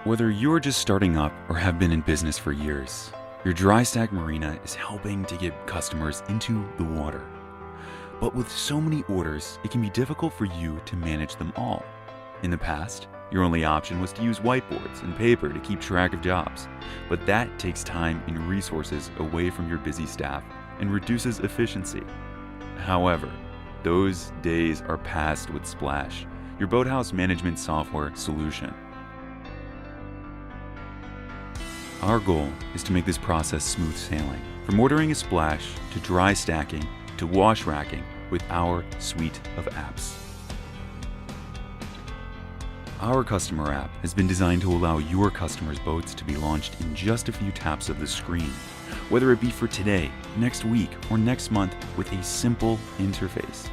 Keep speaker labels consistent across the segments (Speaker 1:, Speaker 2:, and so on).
Speaker 1: Whether you're just starting up or have been in business for years, your dry stack marina is helping to get customers into the water. But with so many orders, it can be difficult for you to manage them all. In the past, your only option was to use whiteboards and paper to keep track of jobs, but that takes time and resources away from your busy staff and reduces efficiency. However, those days are past with Splash, your boathouse management software solution. Our goal is to make this process smooth sailing, from ordering a splash to dry stacking to wash racking with our suite of apps. Our customer app has been designed to allow your customers' boats to be launched in just a few taps of the screen, whether it be for today, next week, or next month with a simple interface.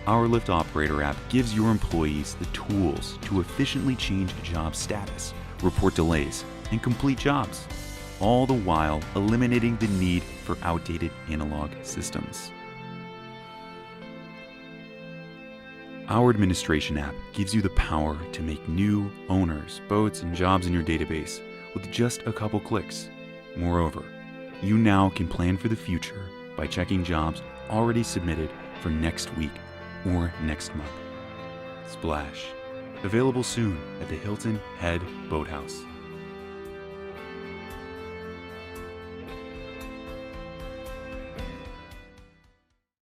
Speaker 1: Our Lift Operator app gives your employees the tools to efficiently change job status, report delays, and complete jobs, all the while eliminating the need for outdated analog systems. Our administration app gives you the power to make new owners, boats, and jobs in your database with just a couple clicks. Moreover, you now can plan for the future by checking jobs already submitted for next week or next month. Splash. Available soon at the Hilton Head Boathouse.